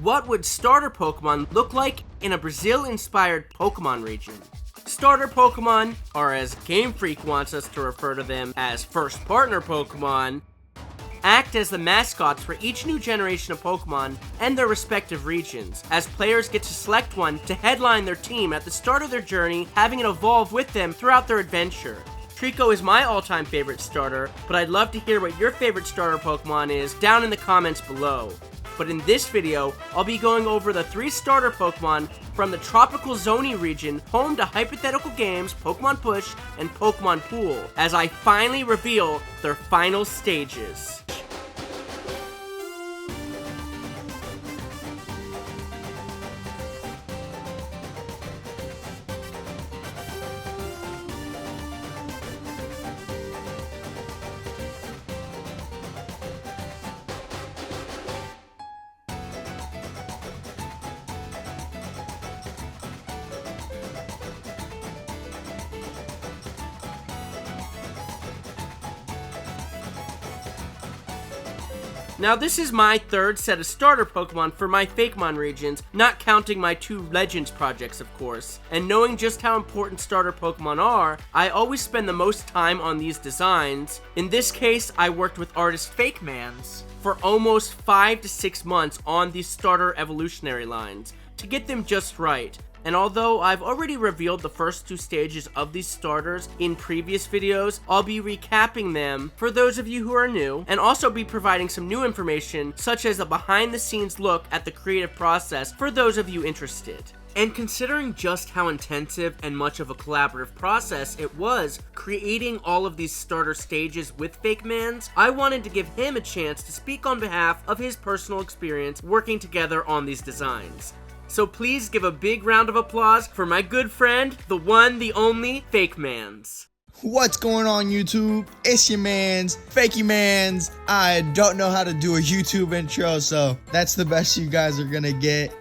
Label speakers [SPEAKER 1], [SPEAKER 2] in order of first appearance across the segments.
[SPEAKER 1] What would starter Pokemon look like in a Brazil-inspired Pokemon region? Starter Pokemon, or as Game Freak wants us to refer to them as first partner Pokemon, act as the mascots for each new generation of Pokemon and their respective regions, as players get to select one to headline their team at the start of their journey, having it evolve with them throughout their adventure. Trico is my all-time favorite starter, but I'd love to hear what your favorite starter Pokemon is down in the comments below. But in this video, I'll be going over the 3 starter Pokemon from the tropical Zonhe region, home to hypothetical games Pokemon Push and Pokemon Pull, as I finally reveal their final stages. Now this is my 3rd set of starter Pokemon for my Fakemon regions, not counting my 2 Legends projects of course. And knowing just how important starter Pokemon are, I always spend the most time on these designs. In this case, I worked with artist Fakemans for almost 5 to 6 months on these starter evolutionary lines to get them just right. And although I've already revealed the first 2 stages of these starters in previous videos, I'll be recapping them for those of you who are new, and also be providing some new information such as a behind the scenes look at the creative process for those of you interested. And considering just how intensive and much of a collaborative process it was creating all of these starter stages with Fakemans, I wanted to give him a chance to speak on behalf of his personal experience working together on these designs. So please give a big round of applause for my good friend, the one, the only, Fakemans.
[SPEAKER 2] What's going on YouTube? It's your mans, Fakemans. I don't know how to do a YouTube intro, so that's the best you guys are gonna get.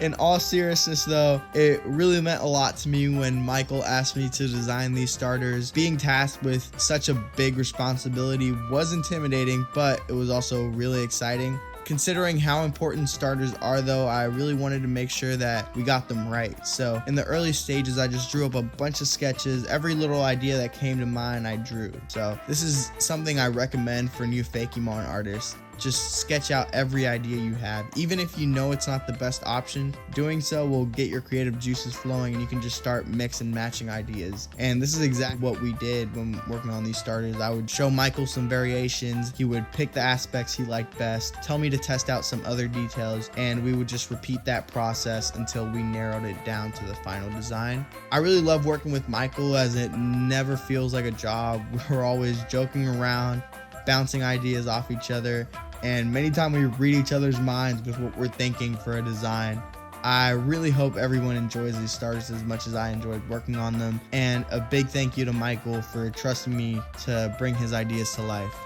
[SPEAKER 2] In all seriousness though, it really meant a lot to me when Mykel asked me to design these starters. Being tasked with such a big responsibility was intimidating, but it was also really exciting. Considering how important starters are though, I really wanted to make sure that we got them right. So in the early stages, I just drew up a bunch of sketches. Every little idea that came to mind, I drew. So this is something I recommend for new Fakemon artists. Just sketch out every idea you have. Even if you know it's not the best option, doing so will get your creative juices flowing and you can just start mix and matching ideas. And this is exactly what we did when working on these starters. I would show Mykel some variations. He would pick the aspects he liked best, tell me to test out some other details, and we would just repeat that process until we narrowed it down to the final design. I really love working with Mykel as it never feels like a job. We're always joking around, bouncing ideas off each other, and many times we read each other's minds with what we're thinking for a design. I really hope everyone enjoys these starters as much as I enjoyed working on them, and a big thank you to Mykel for trusting me to bring his ideas to life.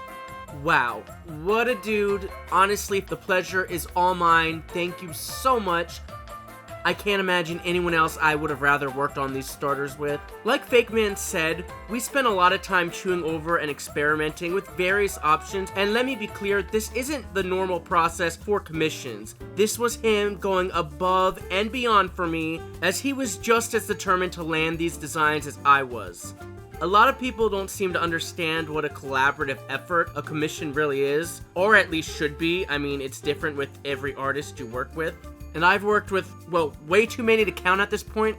[SPEAKER 1] Wow, what a dude. Honestly, the pleasure is all mine. Thank you so much. I can't imagine anyone else I would have rather worked on these starters with. Like Fakeman said, we spent a lot of time chewing over and experimenting with various options, and let me be clear, this isn't the normal process for commissions. This was him going above and beyond for me, as he was just as determined to land these designs as I was. A lot of people don't seem to understand what a collaborative effort a commission really is, or at least should be. I mean, it's different with every artist you work with. And I've worked with, well, way too many to count at this point,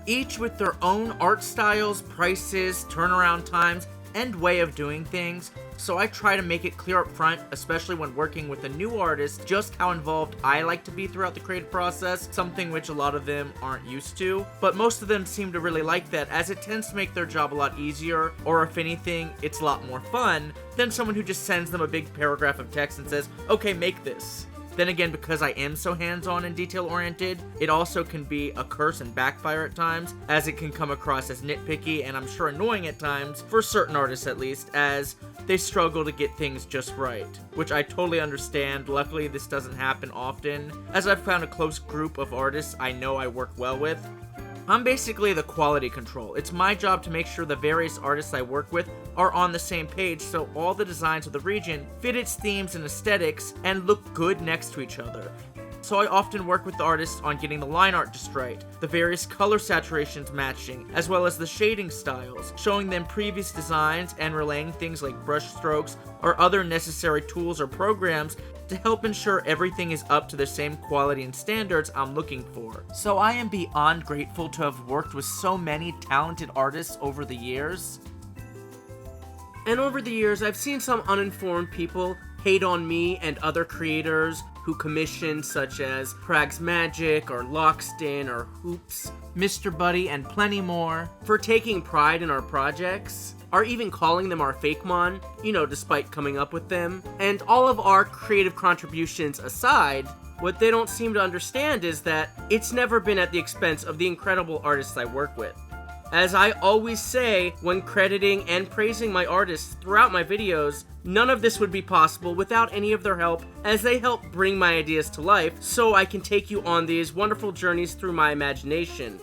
[SPEAKER 1] each with their own art styles, prices, turnaround times, and way of doing things. So I try to make it clear up front, especially when working with a new artist, just how involved I like to be throughout the creative process, something which a lot of them aren't used to. But most of them seem to really like that, as it tends to make their job a lot easier, or if anything, it's a lot more fun than someone who just sends them a big paragraph of text and says, okay, make this. Then again, because I am so hands-on and detail-oriented, it also can be a curse and backfire at times, as it can come across as nitpicky and I'm sure annoying at times, for certain artists at least, as they struggle to get things just right. Which I totally understand. Luckily, this doesn't happen often, as I've found a close group of artists I know I work well with. I'm basically the quality control. It's my job to make sure the various artists I work with are on the same page, so all the designs of the region fit its themes and aesthetics and look good next to each other. so I often work with the artists on getting the line art just right, the various color saturations matching, as well as the shading styles, showing them previous designs and relaying things like brush strokes or other necessary tools or programs to help ensure everything is up to the same quality and standards I'm looking for. So I am beyond grateful to have worked with so many talented artists over the years. And over the years, I've seen some uninformed people hate on me and other creators who commission, such as Prags Magic or Lockstin or Hoops, Mr. Buddy, and plenty more, for taking pride in our projects, or even calling them our Fakemon, despite coming up with them. And all of our creative contributions aside, what they don't seem to understand is that it's never been at the expense of the incredible artists I work with. As I always say when crediting and praising my artists throughout my videos, none of this would be possible without any of their help, as they help bring my ideas to life so I can take you on these wonderful journeys through my imagination.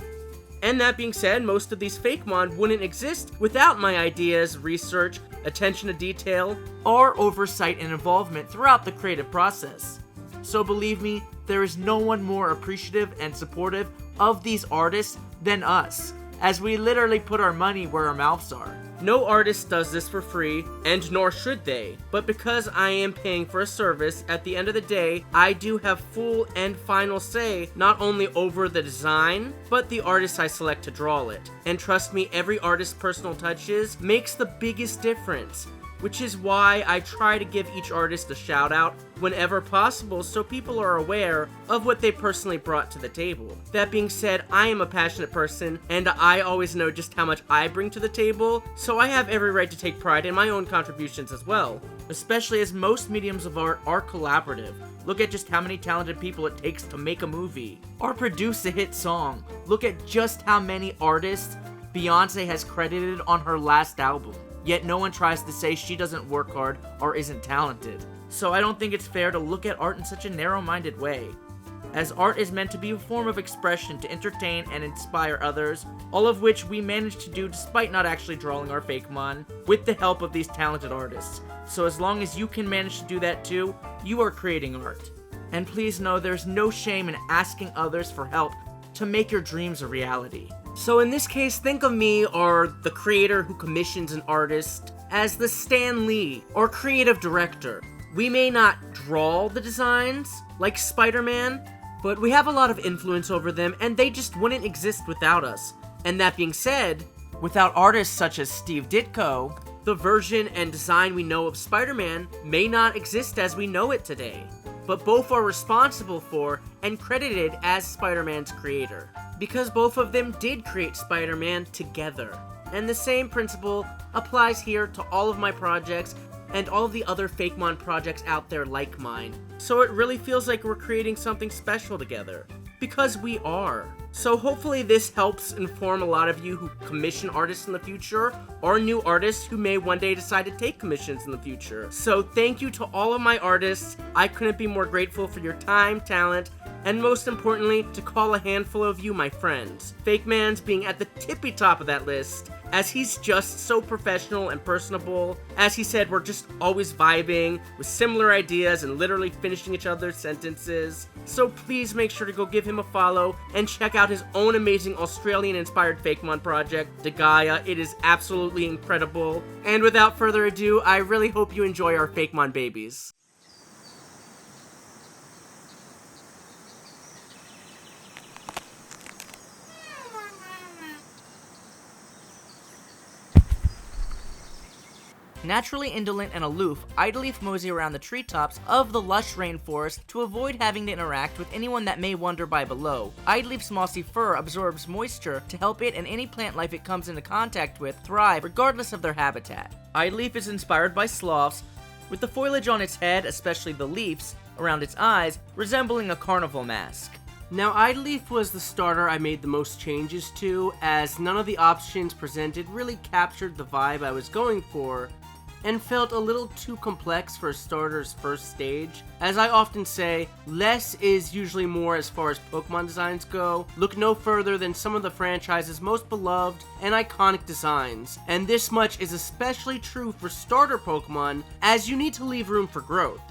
[SPEAKER 1] And that being said, most of these Fakemon wouldn't exist without my ideas, research, attention to detail, or oversight and involvement throughout the creative process. So believe me, there is no one more appreciative and supportive of these artists than us, as we literally put our money where our mouths are. No artist does this for free, and nor should they, but because I am paying for a service, at the end of the day, I do have full and final say not only over the design, but the artist I select to draw it. And trust me, every artist's personal touches makes the biggest difference, which is why I try to give each artist a shout out whenever possible so people are aware of what they personally brought to the table. That being said, I am a passionate person and I always know just how much I bring to the table, so I have every right to take pride in my own contributions as well, especially as most mediums of art are collaborative. Look at just how many talented people it takes to make a movie or produce a hit song. Look at just how many artists Beyonce has credited on her last album. Yet no one tries to say she doesn't work hard or isn't talented. So I don't think it's fair to look at art in such a narrow-minded way, as art is meant to be a form of expression to entertain and inspire others, all of which we managed to do despite not actually drawing our Fakemon, with the help of these talented artists. So as long as you can manage to do that too, you are creating art. And please know there's no shame in asking others for help to make your dreams a reality. So in this case, think of me, or the creator who commissions an artist, as the Stan Lee, or creative director. We may not draw the designs, like Spider-Man, but we have a lot of influence over them, and they just wouldn't exist without us. And that being said, without artists such as Steve Ditko, the version and design we know of Spider-Man may not exist as we know it today. But both are responsible for and credited as Spider-Man's creator, because both of them did create Spider-Man together. And the same principle applies here to all of my projects and all of the other Fakemon projects out there like mine. So it really feels like we're creating something special together, because we are. So hopefully this helps inform a lot of you who commission artists in the future, or new artists who may one day decide to take commissions in the future. So thank you to all of my artists. I couldn't be more grateful for your time, talent, and most importantly, to call a handful of you my friends. Fakeman's being at the tippy top of that list, as he's just so professional and personable. As he said, we're just always vibing with similar ideas and literally finishing each other's sentences. So please make sure to go give him a follow and check out his own amazing Australian-inspired Fakemon project, Gaia. It is absolutely incredible. And without further ado, I really hope you enjoy our Fakemon babies. Naturally indolent and aloof, Idleaf mosey around the treetops of the lush rainforest to avoid having to interact with anyone that may wander by below. Idleaf's mossy fur absorbs moisture to help it and any plant life it comes into contact with thrive regardless of their habitat. Idleaf is inspired by sloths, with the foliage on its head, especially the leaves, around its eyes, resembling a carnival mask. Now, Idleaf was the starter I made the most changes to, as none of the options presented really captured the vibe I was going for, and felt a little too complex for a starter's first stage. As I often say, less is usually more as far as Pokemon designs go. Look no further than some of the franchise's most beloved and iconic designs, and this much is especially true for starter Pokemon, as you need to leave room for growth.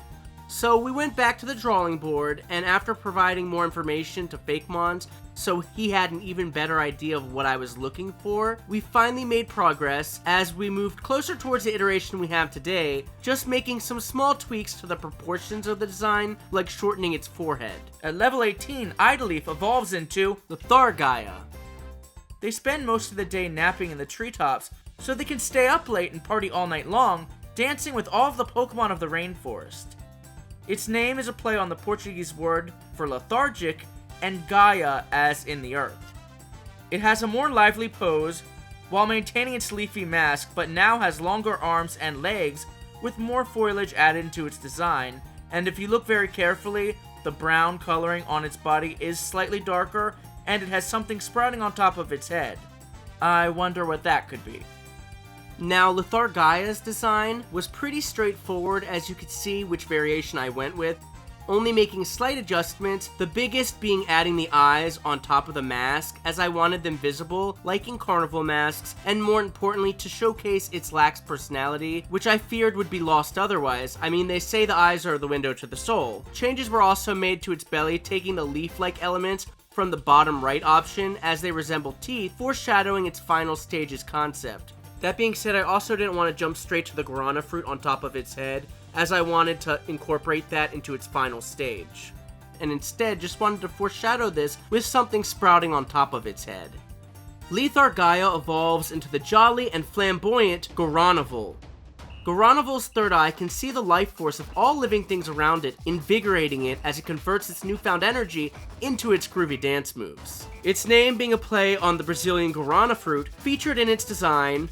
[SPEAKER 1] So we went back to the drawing board, and after providing more information to Fakemon so he had an even better idea of what I was looking for, we finally made progress as we moved closer towards the iteration we have today, just making some small tweaks to the proportions of the design, like shortening its forehead.
[SPEAKER 3] At level 18, Idleaf evolves into
[SPEAKER 1] Lithargaia.
[SPEAKER 3] They spend most of the day napping in the treetops, so they can stay up late and party all night long, dancing with all of the Pokemon of the rainforest. Its name is a play on the Portuguese word for lethargic, and Gaia as in the earth. It has a more lively pose while maintaining its leafy mask, but now has longer arms and legs with more foliage added to its design, and if you look very carefully, the brown coloring on its body is slightly darker, and it has something sprouting on top of its head. I wonder what that could be.
[SPEAKER 1] Now, Lithargaia's design was pretty straightforward, as you could see which variation I went with, only making slight adjustments, the biggest being adding the eyes on top of the mask, as I wanted them visible, like in carnival masks, and more importantly, to showcase its lax personality, which I feared would be lost otherwise. I mean, they say the eyes are the window to the soul. Changes were also made to its belly, taking the leaf-like elements from the bottom right option, as they resemble teeth, foreshadowing its final stage's concept. That being said, I also didn't want to jump straight to the guarana fruit on top of its head, as I wanted to incorporate that into its final stage. And instead, just wanted to foreshadow this with something sprouting on top of its head. Lithargaia evolves into the jolly and flamboyant Garanival. Garanival's third eye can see the life force of all living things around it, invigorating it as it converts its newfound energy into its groovy dance moves. Its name being a play on the Brazilian guarana fruit featured in its design,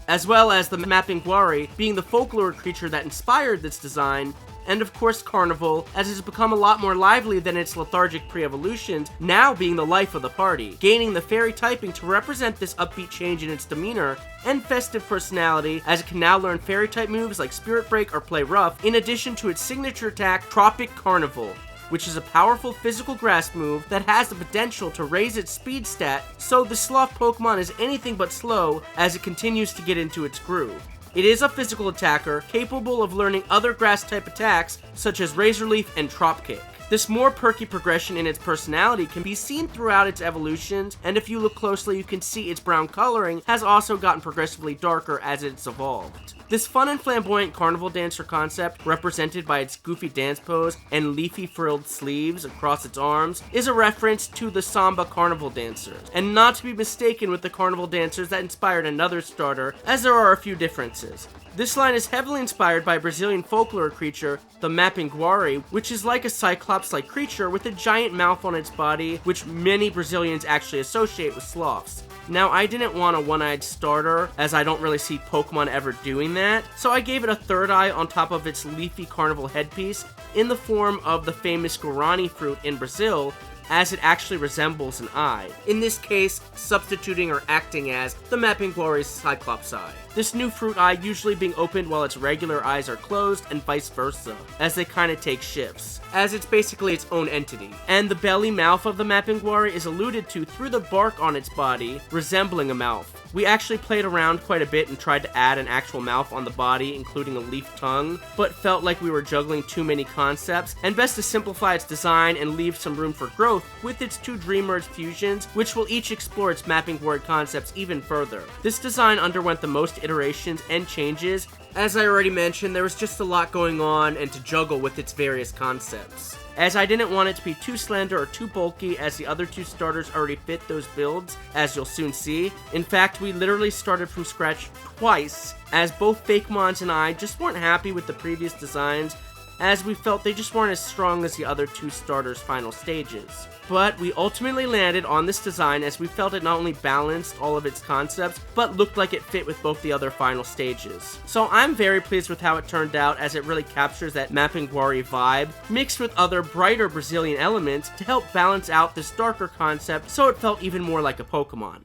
[SPEAKER 1] as well as the Mapinguari being the folklore creature that inspired this design, and of course Carnival, as it has become a lot more lively than its lethargic pre-evolutions, now being the life of the party, gaining the fairy typing to represent this upbeat change in its demeanor and festive personality, as it can now learn fairy type moves like Spirit Break or Play Rough, in addition to its signature attack, Tropic Carnival, which is a powerful physical grass move that has the potential to raise its speed stat, so the sloth Pokemon is anything but slow as it continues to get into its groove. It is a physical attacker, capable of learning other grass-type attacks, such as Razor Leaf and Trop Kick. This more perky progression in its personality can be seen throughout its evolutions, and if you look closely you can see its brown coloring has also gotten progressively darker as it's evolved. This fun and flamboyant carnival dancer concept, represented by its goofy dance pose and leafy frilled sleeves across its arms, is a reference to the Samba carnival dancers, and not to be mistaken with the carnival dancers that inspired another starter, as there are a few differences. This line is heavily inspired by a Brazilian folklore creature, the Mapinguari, which is like a cyclops-like creature with a giant mouth on its body, which many Brazilians actually associate with sloths. Now, I didn't want a one-eyed starter, as I don't really see Pokemon ever doing that, so I gave it a third eye on top of its leafy carnival headpiece in the form of the famous guarani fruit in Brazil, as it actually resembles an eye, in this case substituting or acting as the Mapinguari's Cyclops eye. This new fruit eye usually being opened while its regular eyes are closed, and vice versa, as they kinda take shifts, as it's basically its own entity. And the belly mouth of the Mapinguari is alluded to through the bark on its body, resembling a mouth. We actually played around quite a bit and tried to add an actual mouth on the body, including a leaf tongue, but felt like we were juggling too many concepts, and best to simplify its design and leave some room for growth with its two Dream Merge fusions, which will each explore its Mapinguari concepts even further. This design underwent the most iterations and changes. As I already mentioned, there was just a lot going on and to juggle with its various concepts, as I didn't want it to be too slender or too bulky, as the other two starters already fit those builds, as you'll soon see. In fact, we literally started from scratch twice, as both Fakemons and I just weren't happy with the previous designs, as we felt they just weren't as strong as the other two starters' final stages. But we ultimately landed on this design, as we felt it not only balanced all of its concepts, but looked like it fit with both the other final stages. So I'm very pleased with how it turned out, as it really captures that Mapinguari vibe, mixed with other brighter Brazilian elements to help balance out this darker concept, so it felt even more like a Pokemon.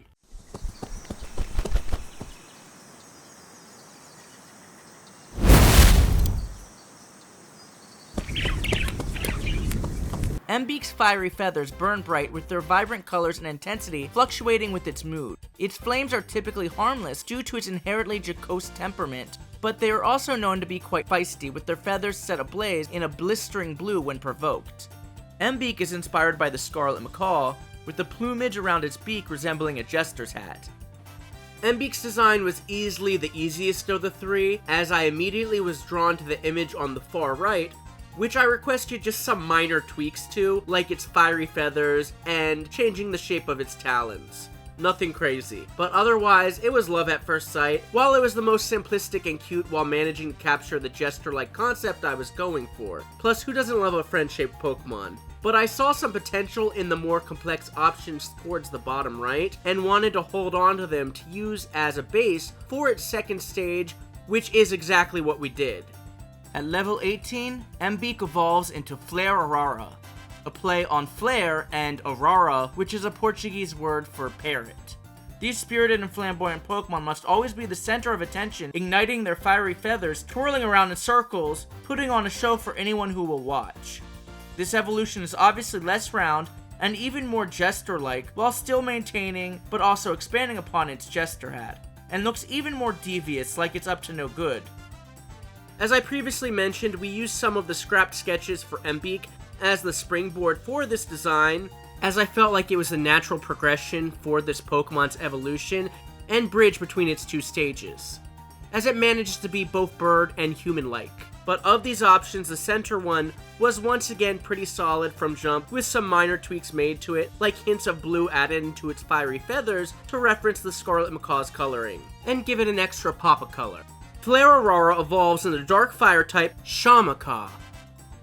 [SPEAKER 3] Mbeak's fiery feathers burn bright with their vibrant colors and intensity fluctuating with its mood. Its flames are typically harmless due to its inherently jocose temperament, but they are also known to be quite feisty, with their feathers set ablaze in a blistering blue when provoked. Mbeak is inspired by the scarlet macaw, with the plumage around its beak resembling a jester's hat.
[SPEAKER 1] Mbeak's design was easily the easiest of the three, as I immediately was drawn to the image on the far right, which I requested just some minor tweaks to, like its fiery feathers and changing the shape of its talons. Nothing crazy, but otherwise, it was love at first sight. While it was the most simplistic and cute while managing to capture the jester-like concept I was going for. Plus, who doesn't love a friend-shaped Pokemon? But I saw some potential in the more complex options towards the bottom right, and wanted to hold on to them to use as a base for its second stage, which is exactly what we did.
[SPEAKER 3] At level 18, Mbeak evolves into Flare Arara, a play on flare and arara, which is a Portuguese word for parrot. These spirited and flamboyant Pokemon must always be the center of attention, igniting their fiery feathers, twirling around in circles, putting on a show for anyone who will watch. This evolution is obviously less round and even more jester-like, while still maintaining but also expanding upon its jester hat, and looks even more devious, like it's up to no good.
[SPEAKER 1] As I previously mentioned, we used some of the scrapped sketches for Mbeak as the springboard for this design, as I felt like it was a natural progression for this Pokemon's evolution and bridge between its two stages, as it manages to be both bird and human-like. But of these options, the center one was once again pretty solid from jump, with some minor tweaks made to it, like hints of blue added into its fiery feathers to reference the Scarlet Macaw's coloring, and give it an extra pop of color. Flare Aurora evolves into Dark Fire type Shamaka.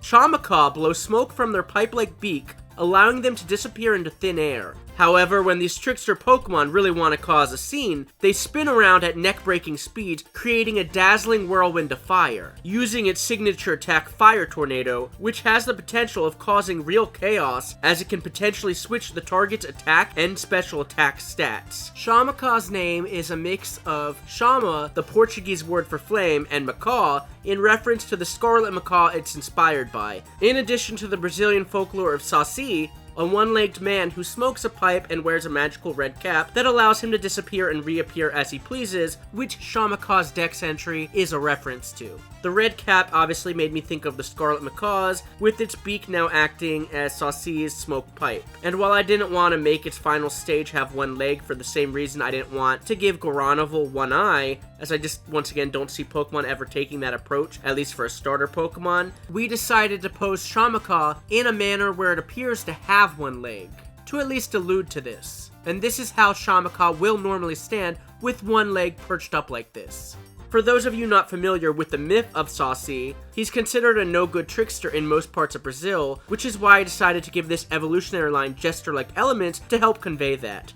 [SPEAKER 1] Shamaka blow smoke from their pipe-like beak, allowing them to disappear into thin air. However, when these trickster Pokemon really want to cause a scene, they spin around at neck-breaking speeds, creating a dazzling whirlwind of fire, using its signature attack Fire Tornado, which has the potential of causing real chaos, as it can potentially switch the target's attack and special attack stats. Shamaka's name is a mix of Chama, the Portuguese word for flame, and Macaw, in reference to the scarlet macaw it's inspired by. In addition to the Brazilian folklore of Saci, a one-legged man who smokes a pipe and wears a magical red cap that allows him to disappear and reappear as he pleases, which Shamaka's dex entry is a reference to. The red cap obviously made me think of the Scarlet Macaw's, with its beak now acting as Saci's smoke pipe. And while I didn't want to make its final stage have one leg for the same reason I didn't want to give Goranival one eye, as I just once again don't see Pokemon ever taking that approach, at least for a starter Pokemon, we decided to pose Shamaka in a manner where it appears to have one leg, to at least allude to this. And this is how Shamaka will normally stand, with one leg perched up like this. For those of you not familiar with the myth of Saci, he's considered a no-good trickster in most parts of Brazil, which is why I decided to give this evolutionary line jester-like elements to help convey that.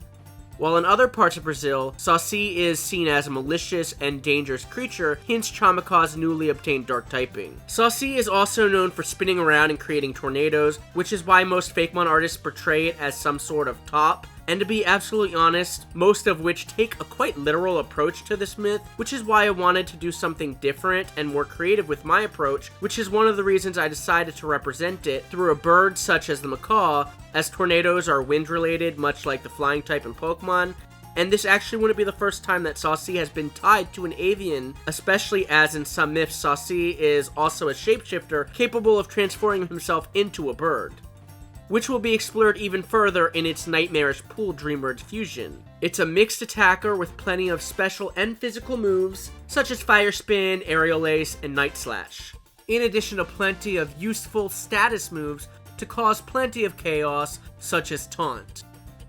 [SPEAKER 1] While in other parts of Brazil, Saci is seen as a malicious and dangerous creature, hence Chamaka's newly obtained dark typing. Saci is also known for spinning around and creating tornadoes, which is why most Fakemon artists portray it as some sort of top, and to be absolutely honest, most of which take a quite literal approach to this myth, which is why I wanted to do something different and more creative with my approach, which is one of the reasons I decided to represent it through a bird such as the macaw, as tornadoes are wind-related, much like the flying type in Pokemon, and this actually wouldn't be the first time that Saci has been tied to an avian, especially as in some myths Saci is also a shapeshifter capable of transforming himself into a bird, which will be explored even further in its nightmarish Pool Dreamword fusion. It's a mixed attacker with plenty of special and physical moves, such as Fire Spin, Aerial Ace, and Night Slash, in addition to plenty of useful status moves to cause plenty of chaos, such as Taunt.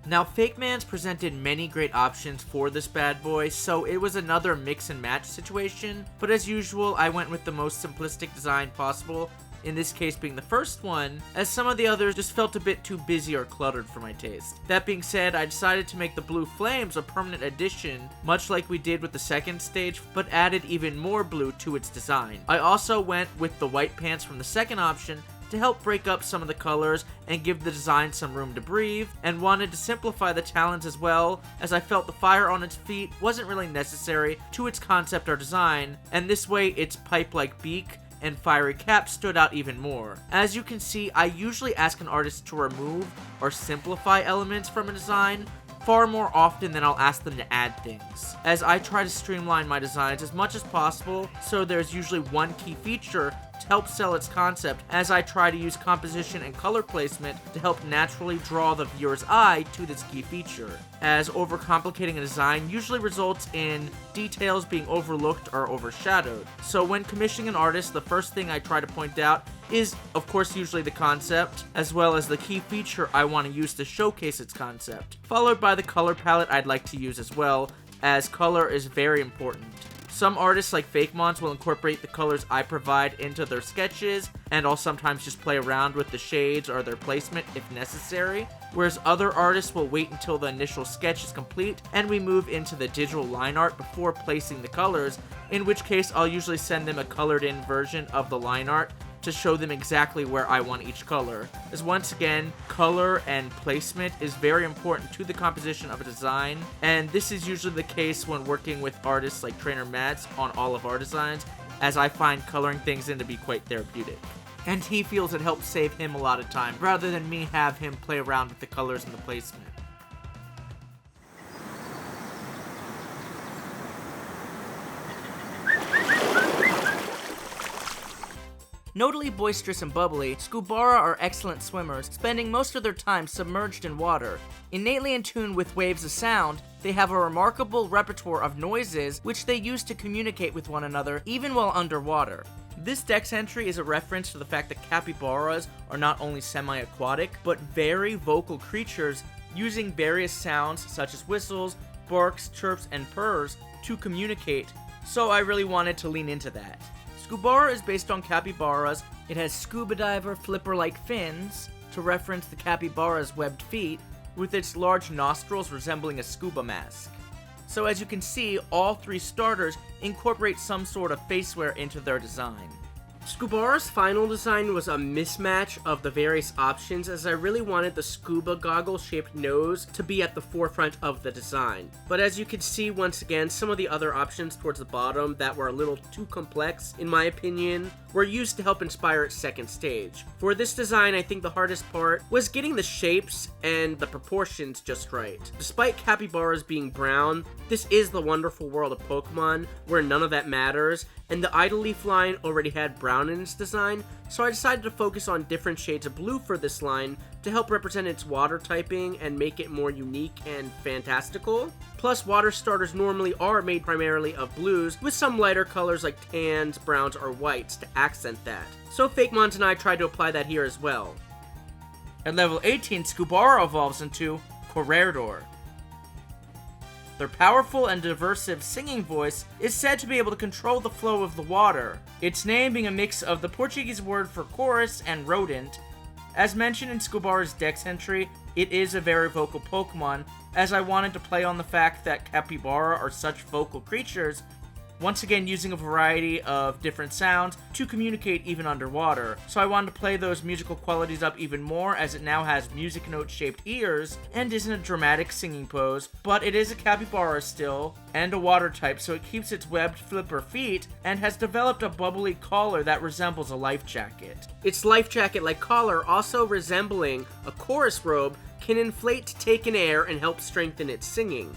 [SPEAKER 3] Now, Fakemans presented many great options for this bad boy, so it was another mix and match situation, but as usual, I went with the most simplistic design possible, in this case being the first one, as some of the others just felt a bit too busy or cluttered for my taste. That being said, I decided to make the blue flames a permanent addition, much like we did with the second stage, but added even more blue to its design. I also went with the white pants from the second option to help break up some of the colors and give the design some room to breathe, and wanted to simplify the talons as well, as I felt the fire on its feet wasn't really necessary to its concept or design, and this way its pipe-like beak and fiery cap stood out even more. As you can see, I usually ask an artist to remove or simplify elements from a design, far more often than I'll ask them to add things, as I try to streamline my designs as much as possible, so there's usually one key feature to help sell its concept, as I try to use composition and color placement to help naturally draw the viewer's eye to this key feature, as overcomplicating a design usually results in details being overlooked or overshadowed. So when commissioning an artist, the first thing I try to point out is, of course, usually the concept, as well as the key feature I want to use to showcase its concept, followed by the color palette I'd like to use as well, as color is very important. Some artists, like Fakemons, will incorporate the colors I provide into their sketches, and I'll sometimes just play around with the shades or their placement if necessary, whereas other artists will wait until the initial sketch is complete and we move into the digital line art before placing the colors, in which case I'll usually send them a colored in version of the line art to show them exactly where I want each color, as once again, color and placement is very important to the composition of a design, and this is usually the case when working with artists like Trainer Mats on all of our designs, as I find coloring things in to be quite therapeutic. And he feels it helps save him a lot of time, rather than me have him play around with the colors and the placement. Notably boisterous and bubbly, Scubara are excellent swimmers, spending most of their time submerged in water. Innately in tune with waves of sound, they have a remarkable repertoire of noises which they use to communicate with one another even while underwater. This dex entry is a reference to the fact that capybaras are not only semi-aquatic, but very vocal creatures using various sounds such as whistles, barks, chirps, and purrs to communicate, so I really wanted to lean into that. Scubara is based on capybaras. It has scuba diver flipper-like fins to reference the capybara's webbed feet, with its large nostrils resembling a scuba mask. So as you can see, all three starters incorporate some sort of facewear into their design.
[SPEAKER 1] Scubara's final design was a mismatch of the various options, as I really wanted the scuba goggle-shaped nose to be at the forefront of the design. But as you can see, once again, some of the other options towards the bottom that were a little too complex, in my opinion, were used to help inspire its second stage. For this design, I think the hardest part was getting the shapes and the proportions just right. Despite capybaras being brown, this is the wonderful world of Pokemon, where none of that matters, and the Idle Leaf line already had brown in its design, so I decided to focus on different shades of blue for this line to help represent its water typing and make it more unique and fantastical. Plus, water starters normally are made primarily of blues, with some lighter colors like tans, browns, or whites to accent that. So Fakemons and I tried to apply that here as well.
[SPEAKER 3] At level 18, Scubara evolves into Corredor. Their powerful and diversive singing voice is said to be able to control the flow of the water, its name being a mix of the Portuguese word for chorus and rodent. As mentioned in Scubara's dex entry, it is a very vocal Pokemon, as I wanted to play on the fact that capybara are such vocal creatures, once again using a variety of different sounds to communicate even underwater. So I wanted to play those musical qualities up even more, as it now has music note shaped ears and isn't a dramatic singing pose, but it is a capybara still and a water type, so it keeps its webbed flipper feet and has developed a bubbly collar that resembles a life jacket.
[SPEAKER 1] Its life jacket-like collar, also resembling a chorus robe, can inflate to take in air and help strengthen its singing.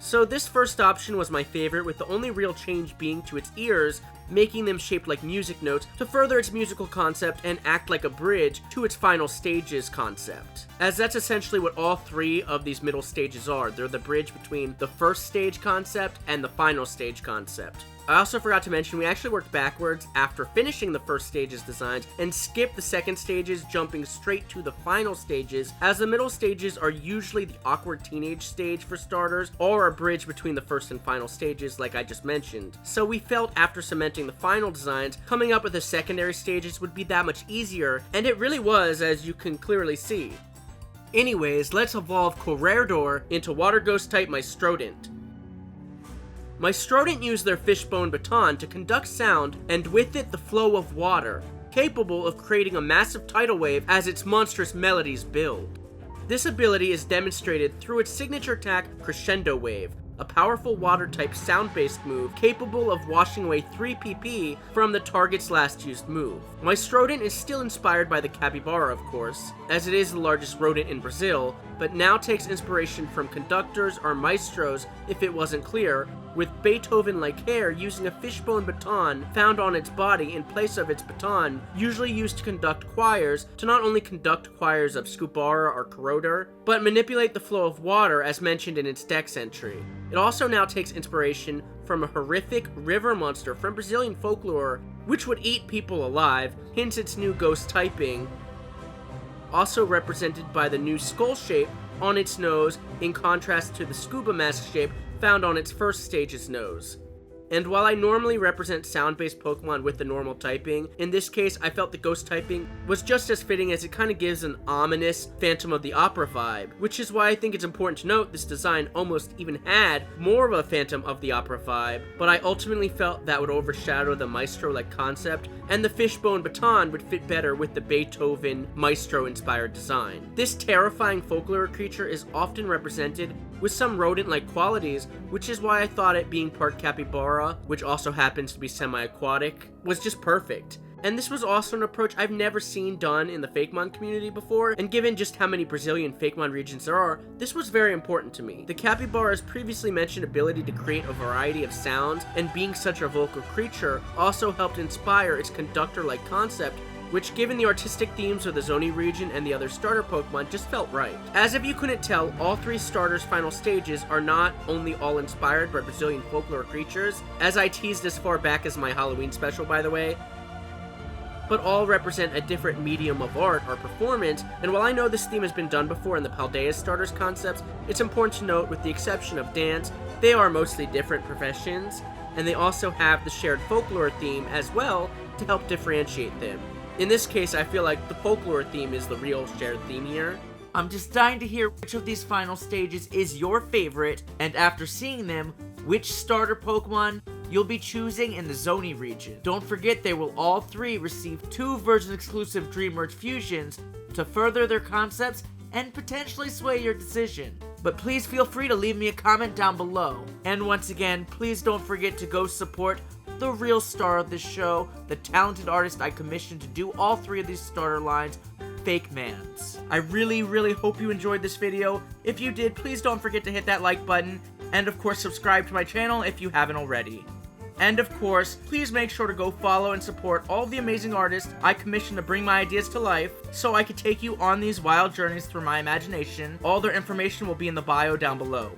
[SPEAKER 1] So this first option was my favorite, with the only real change being to its ears, making them shaped like music notes to further its musical concept and act like a bridge to its final stages concept. As that's essentially what all three of these middle stages are. They're the bridge between the first stage concept and the final stage concept. I also forgot to mention we actually worked backwards after finishing the first stage's designs and skipped the second stages, jumping straight to the final stages, as the middle stages are usually the awkward teenage stage for starters, or a bridge between the first and final stages like I just mentioned. So we felt after cementing the final designs, coming up with the secondary stages would be that much easier, and it really was, as you can clearly see. Anyways, let's evolve Corredor into Water Ghost type Mystrodent. Mystrodent use their fishbone baton to conduct sound, and with it the flow of water, capable of creating a massive tidal wave as its monstrous melodies build. This ability is demonstrated through its signature attack, Crescendo Wave, a powerful water-type sound-based move capable of washing away 3 PP from the target's last used move. Mystrodon is still inspired by the capybara, of course, as it is the largest rodent in Brazil, but now takes inspiration from conductors or maestros if it wasn't clear, with Beethoven-like hair using a fishbone baton found on its body in place of its baton, usually used to conduct choirs, to not only conduct choirs of Scubara or Corrodor, but manipulate the flow of water as mentioned in its dex entry. It also now takes inspiration from a horrific river monster from Brazilian folklore, which would eat people alive, hence its new ghost typing, also represented by the new skull shape on its nose in contrast to the scuba mask shape found on its first stage's nose. And while I normally represent sound-based Pokemon with the normal typing, in this case I felt the ghost typing was just as fitting as it kind of gives an ominous Phantom of the Opera vibe, which is why I think it's important to note this design almost even had more of a Phantom of the Opera vibe, but I ultimately felt that would overshadow the Maestro-like concept, and the fishbone baton would fit better with the Beethoven Maestro-inspired design. This terrifying folklore creature is often represented with some rodent-like qualities, which is why I thought it being part capybara, which also happens to be semi-aquatic, was just perfect. And this was also an approach I've never seen done in the Fakemon community before, and given just how many Brazilian Fakemon regions there are, this was very important to me. The capybara's previously mentioned ability to create a variety of sounds, and being such a vocal creature, also helped inspire its conductor-like concept, which given the artistic themes of the Zonhe region and the other starter Pokemon just felt right. As if you couldn't tell, all 3 starters' final stages are not only all inspired by Brazilian folklore creatures, as I teased as far back as my Halloween special by the way, but all represent a different medium of art or performance, and while I know this theme has been done before in the Paldea starters concepts, it's important to note with the exception of dance, they are mostly different professions, and they also have the shared folklore theme as well to help differentiate them. In this case, I feel like the folklore theme is the real shared theme here.
[SPEAKER 3] I'm just dying to hear which of these final stages is your favorite, and after seeing them, which starter Pokemon you'll be choosing in the Zonhe region. Don't forget they will all 3 receive 2 version-exclusive Dream Merge fusions to further their concepts and potentially sway your decision. But please feel free to leave me a comment down below. And once again, please don't forget to go support the real star of this show, the talented artist I commissioned to do all 3 of these starter lines, Fakemans. I really hope you enjoyed this video. If you did, please don't forget to hit that like button, and of course subscribe to my channel if you haven't already. And of course, please make sure to go follow and support all the amazing artists I commissioned to bring my ideas to life, so I could take you on these wild journeys through my imagination. All their information will be in the bio down below.